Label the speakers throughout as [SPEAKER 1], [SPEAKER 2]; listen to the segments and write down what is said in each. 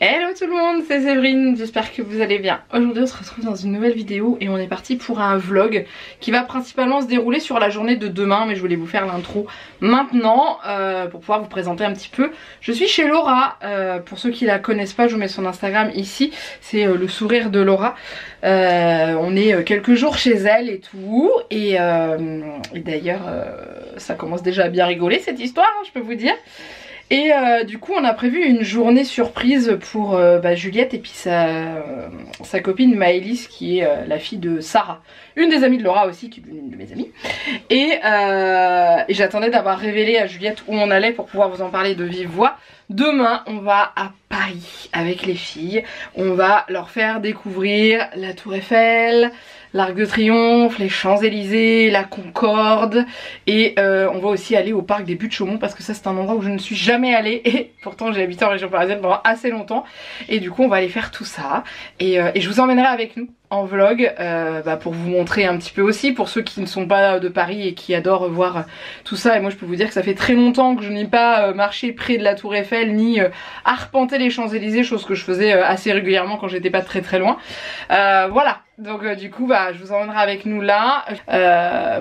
[SPEAKER 1] Hello tout le monde, c'est Séverine, j'espère que vous allez bien. Aujourd'hui on se retrouve dans une nouvelle vidéo et on est parti pour un vlog qui va principalement se dérouler sur la journée de demain, mais je voulais vous faire l'intro maintenant pour pouvoir vous présenter un petit peu. Je suis chez Laura, pour ceux qui la connaissent pas, je vous mets son Instagram ici, c'est le sourire de Laura. On est quelques jours chez elle et tout, et d'ailleurs ça commence déjà à bien rigoler cette histoire, hein, je peux vous dire. Et du coup on a prévu une journée surprise pour Juliette et puis sa copine Maëlys qui est la fille de Sarah, une des amies de Laura aussi, qui est une de mes amies. Et j'attendais d'avoir révélé à Juliette où on allait pour pouvoir vous en parler de vive voix. Demain on va à Paris avec les filles, on va leur faire découvrir la Tour Eiffel, l'Arc de Triomphe, les Champs-Élysées, la Concorde, et on va aussi aller au parc des Buttes-Chaumont parce que ça c'est un endroit où je ne suis jamais allée et pourtant j'ai habité en région parisienne pendant assez longtemps, et du coup on va aller faire tout ça et je vous emmènerai avec nous en vlog pour vous montrer un petit peu aussi, pour ceux qui ne sont pas de Paris et qui adorent voir tout ça. Et moi je peux vous dire que ça fait très longtemps que je n'ai pas marché près de la Tour Eiffel ni arpenté les Champs-Élysées, chose que je faisais assez régulièrement quand j'étais pas très loin. Voilà, donc du coup je vous emmènerai avec nous là.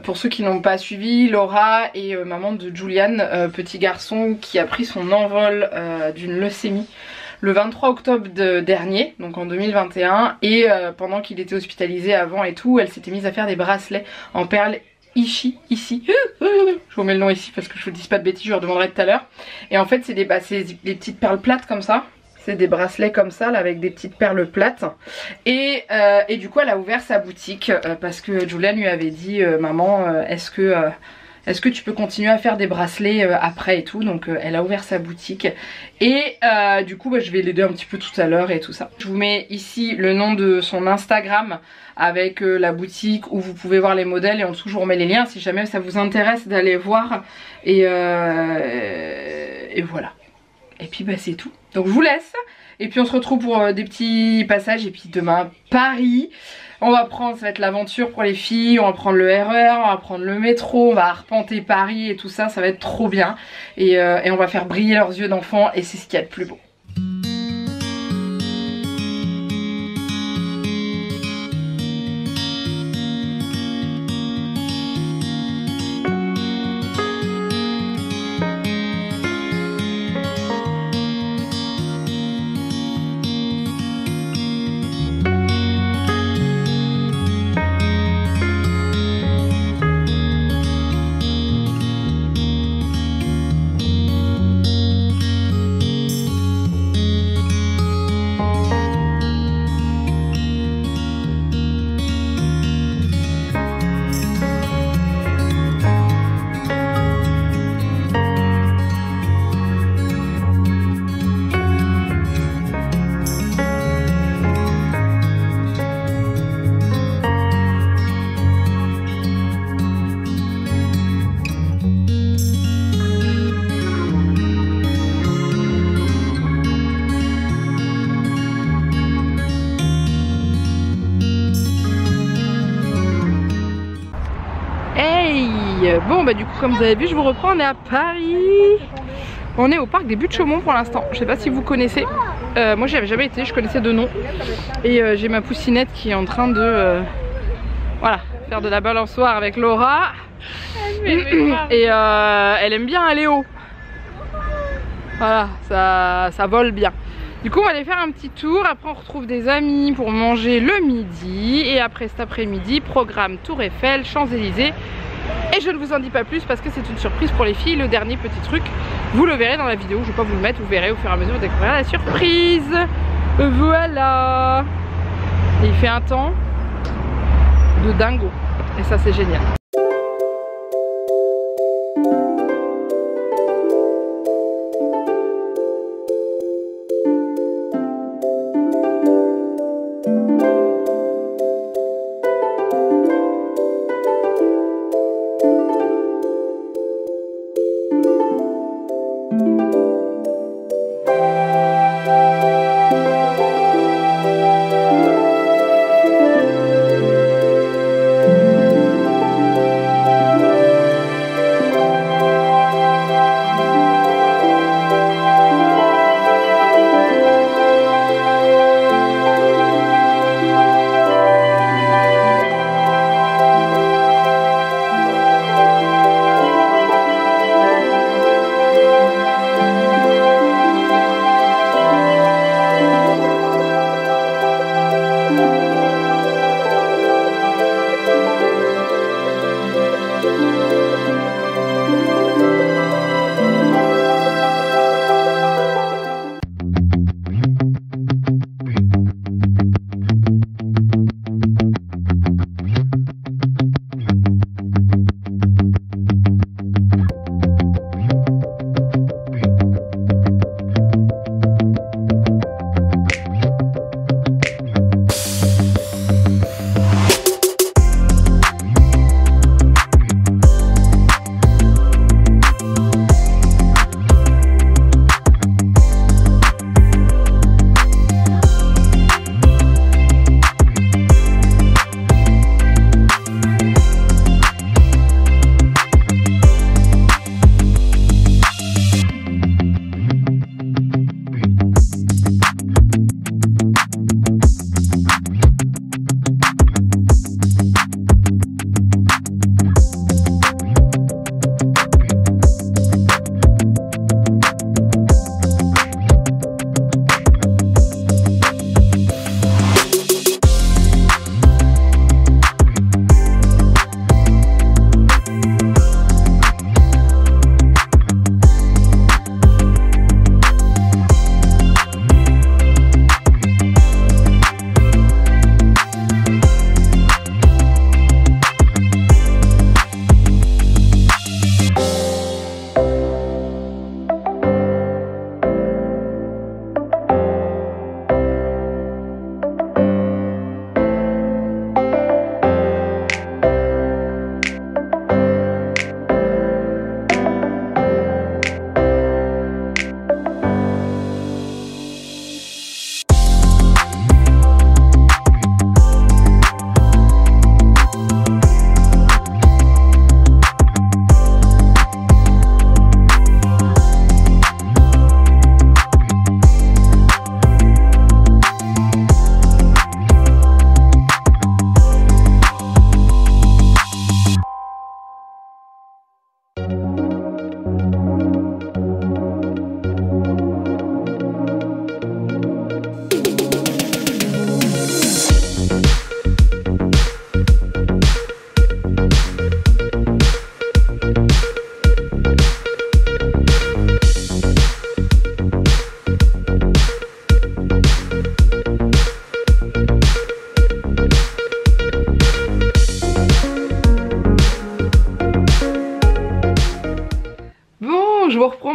[SPEAKER 1] Pour ceux qui n'ont pas suivi, Laura est maman de Julian, petit garçon qui a pris son envol d'une leucémie le 23 octobre dernier, donc en 2021, et pendant qu'il était hospitalisé avant et tout, elle s'était mise à faire des bracelets en perles ici. Je vous mets le nom ici parce que je vous dis pas de bêtises, je leur demanderai tout à l'heure. Et en fait c'est des petites perles plates comme ça. C'est des bracelets comme ça là, avec des petites perles plates. Et du coup elle a ouvert sa boutique parce que Julian lui avait dit maman est-ce que tu peux continuer à faire des bracelets après et tout. Donc elle a ouvert sa boutique et du coup je vais l'aider un petit peu tout à l'heure et tout ça. Je vous mets ici le nom de son Instagram avec la boutique où vous pouvez voir les modèles, et en dessous je vous remets les liens si jamais ça vous intéresse d'aller voir. Et voilà. Et puis c'est tout. Donc je vous laisse et puis on se retrouve pour des petits passages. Et puis demain Paris, on va prendre, ça va être l'aventure pour les filles, on va prendre le RER, on va prendre le métro, on va arpenter Paris et tout ça, ça va être trop bien. Et on va faire briller leurs yeux d'enfant, et c'est ce qu'il y a de plus beau. Bon du coup comme vous avez vu, je vous reprends, on est à Paris. On est au parc des Buttes-Chaumont pour l'instant. Je sais pas si vous connaissez. Moi j'y avais jamais été, je connaissais de nom. Et j'ai ma poussinette qui est en train de voilà, faire de la balançoire avec Laura. Et elle aime bien aller haut. Voilà, ça vole bien. Du coup on va aller faire un petit tour, après on retrouve des amis pour manger le midi. Et après cet après-midi, programme Tour Eiffel, Champs-Élysées. Et je ne vous en dis pas plus parce que c'est une surprise pour les filles. Le dernier petit truc, vous le verrez dans la vidéo, je ne vais pas vous le mettre, vous verrez au fur et à mesure, vous découvrirez la surprise. Voilà. Et il fait un temps de dingo, et ça c'est génial.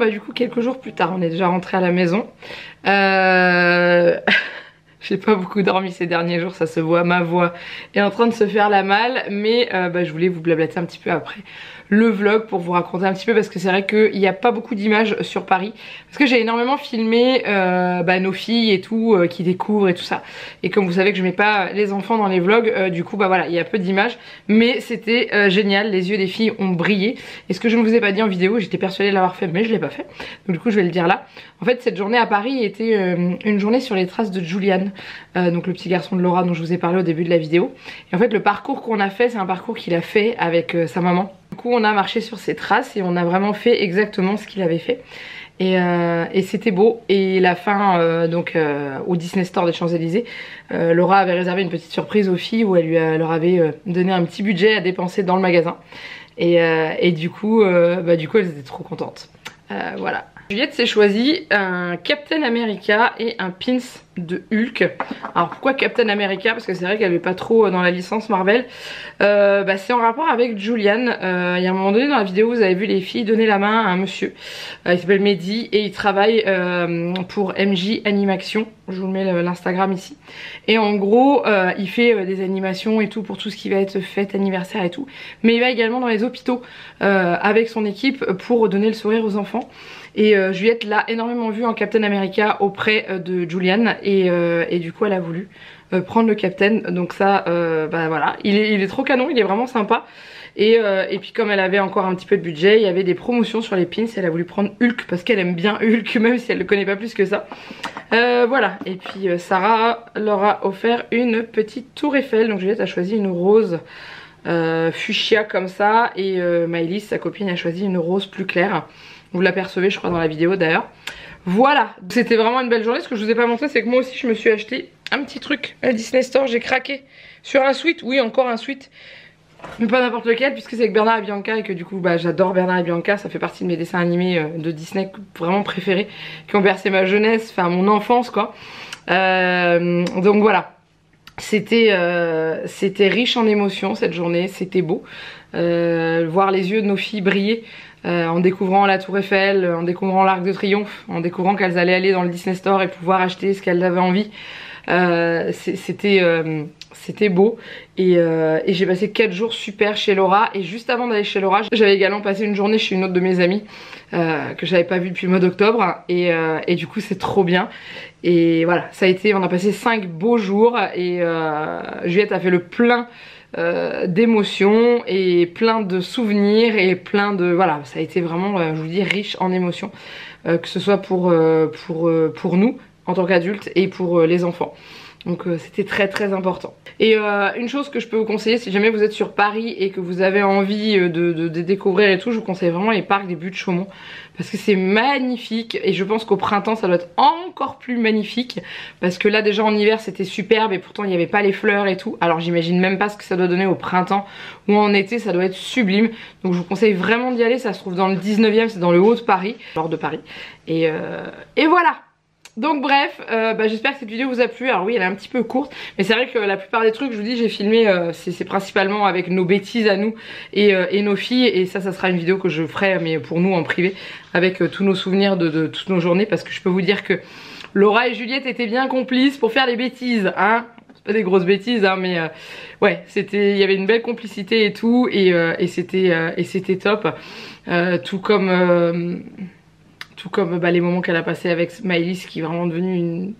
[SPEAKER 1] bah du coup quelques jours plus tard, on est déjà rentré à la maison. J'ai pas beaucoup dormi ces derniers jours, ça se voit, ma voix est en train de se faire la malle, mais bah, je voulais vous blablater un petit peu après le vlog pour vous raconter un petit peu, parce que c'est vrai qu'il n'y a pas beaucoup d'images sur Paris, parce que j'ai énormément filmé bah, nos filles et tout, qui découvrent et tout ça, et comme vous savez que je mets pas les enfants dans les vlogs, du coup bah voilà, il y a peu d'images, mais c'était génial, les yeux des filles ont brillé, et ce que je ne vous ai pas dit en vidéo, j'étais persuadée de l'avoir fait, mais je l'ai pas fait, donc du coup je vais le dire là. En fait cette journée à Paris était une journée sur les traces de Julian, donc le petit garçon de Laura dont je vous ai parlé au début de la vidéo, et en fait le parcours qu'on a fait, c'est un parcours qu'il a fait avec sa maman. Du coup on a marché sur ses traces et on a vraiment fait exactement ce qu'il avait fait. Et c'était beau. Et la fin donc au Disney Store des Champs-Élysées, Laura avait réservé une petite surprise aux filles où elle leur avait donné un petit budget à dépenser dans le magasin. Et du coup elles étaient trop contentes. Voilà. Juliette s'est choisi un Captain America et un pins de Hulk. Alors pourquoi Captain America? Parce que c'est vrai qu'elle n'est pas trop dans la licence Marvel. Bah, c'est en rapport avec Julian. Il y a un moment donné dans la vidéo, vous avez vu les filles donner la main à un monsieur. Il s'appelle Mehdi et il travaille pour MJ Animation. Je vous mets l'Instagram ici. Et en gros, il fait des animations et tout pour tout ce qui va être fête, anniversaire et tout. Mais il va également dans les hôpitaux avec son équipe pour donner le sourire aux enfants. Et Juliette l'a énormément vu en Captain America auprès de Julian et du coup elle a voulu prendre le Captain. Donc ça, bah voilà, il est trop canon, il est vraiment sympa. Et puis comme elle avait encore un petit peu de budget, il y avait des promotions sur les pins. Elle a voulu prendre Hulk parce qu'elle aime bien Hulk, même si elle le connaît pas plus que ça. Voilà, et puis Sarah leur a offert une petite tour Eiffel. Donc Juliette a choisi une rose fuchsia comme ça, et Maëlys, sa copine, a choisi une rose plus claire. Vous l'apercevez je crois dans la vidéo d'ailleurs. Voilà, c'était vraiment une belle journée. Ce que je vous ai pas montré, c'est que moi aussi je me suis acheté un petit truc à Disney Store. J'ai craqué sur un sweat, oui encore un sweat, mais pas n'importe lequel, puisque c'est avec Bernard et Bianca et que du coup bah, j'adore Bernard et Bianca. Ça fait partie de mes dessins animés de Disney vraiment préférés, qui ont bercé ma jeunesse, enfin mon enfance quoi. Donc voilà, c'était riche en émotions cette journée, c'était beau. Voir les yeux de nos filles briller en découvrant la tour Eiffel, en découvrant l'Arc de Triomphe, en découvrant qu'elles allaient aller dans le Disney Store et pouvoir acheter ce qu'elles avaient envie. C'était beau, et j'ai passé 4 jours super chez Laura. Et juste avant d'aller chez Laura, j'avais également passé une journée chez une autre de mes amies que j'avais pas vue depuis le mois d'octobre, et du coup c'est trop bien. Et voilà, ça a été, on a passé 5 beaux jours, et Juliette a fait le plein d'émotions et plein de souvenirs et plein de, voilà, ça a été vraiment je vous dis riche en émotions, que ce soit pour nous en tant qu'adultes et pour les enfants. Donc c'était très très important. Et une chose que je peux vous conseiller, si jamais vous êtes sur Paris et que vous avez envie de découvrir et tout, je vous conseille vraiment les parcs des Buttes-Chaumont, parce que c'est magnifique. Et je pense qu'au printemps ça doit être encore plus magnifique, parce que là déjà en hiver c'était superbe et pourtant il n'y avait pas les fleurs et tout. Alors j'imagine même pas ce que ça doit donner au printemps ou en été, ça doit être sublime. Donc je vous conseille vraiment d'y aller. Ça se trouve dans le 19e, c'est dans le haut de Paris, nord de Paris. Et voilà. Donc bref, j'espère que cette vidéo vous a plu. Alors oui, elle est un petit peu courte, mais c'est vrai que la plupart des trucs, je vous dis, j'ai filmé, c'est principalement avec nos bêtises à nous et nos filles. Et ça sera une vidéo que je ferai, mais pour nous en privé, avec tous nos souvenirs de toutes nos journées. Parce que je peux vous dire que Laura et Juliette étaient bien complices pour faire des bêtises, hein. C'est pas des grosses bêtises, hein, mais ouais, il y avait une belle complicité et tout, et c'était top. Tout comme les moments qu'elle a passé avec Maëlys, qui est vraiment devenue une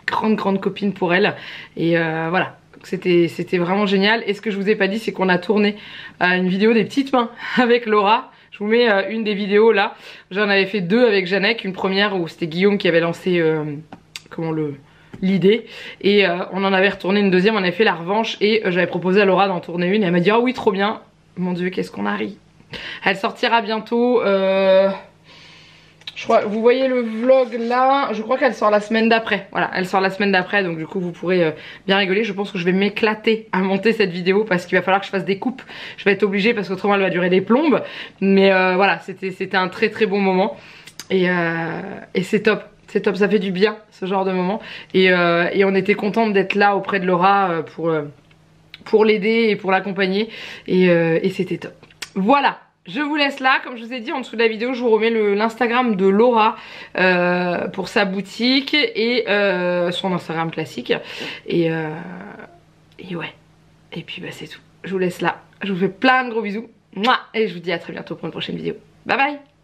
[SPEAKER 1] grande copine pour elle. Et voilà, c'était vraiment génial. Et ce que je vous ai pas dit, c'est qu'on a tourné une vidéo des petites mains avec Laura. Je vous mets une des vidéos là. J'en avais fait 2 avec Janek. Une première où c'était Guillaume qui avait lancé l'idée, et on en avait retourné une deuxième. On avait fait la revanche, et j'avais proposé à Laura d'en tourner une, et elle m'a dit ah oui trop bien. Mon dieu, qu'est-ce qu'on a ri. Elle sortira bientôt. Je crois, vous voyez le vlog là, je crois qu'elle sort la semaine d'après. Voilà, elle sort la semaine d'après, donc du coup vous pourrez bien rigoler. Je pense que je vais m'éclater à monter cette vidéo, parce qu'il va falloir que je fasse des coupes. Je vais être obligée, parce qu'autrement elle va durer des plombes. Mais voilà, c'était un très bon moment. Et c'est top. C'est top, ça fait du bien ce genre de moment. Et on était contente d'être là auprès de Laura pour l'aider et pour l'accompagner. Et c'était top. Voilà. Je vous laisse là, comme je vous ai dit en dessous de la vidéo, je vous remets l'Instagram de Laura pour sa boutique et son Instagram classique. Et ouais, et puis bah c'est tout. Je vous laisse là, je vous fais plein de gros bisous. Mouah, et je vous dis à très bientôt pour une prochaine vidéo. Bye bye.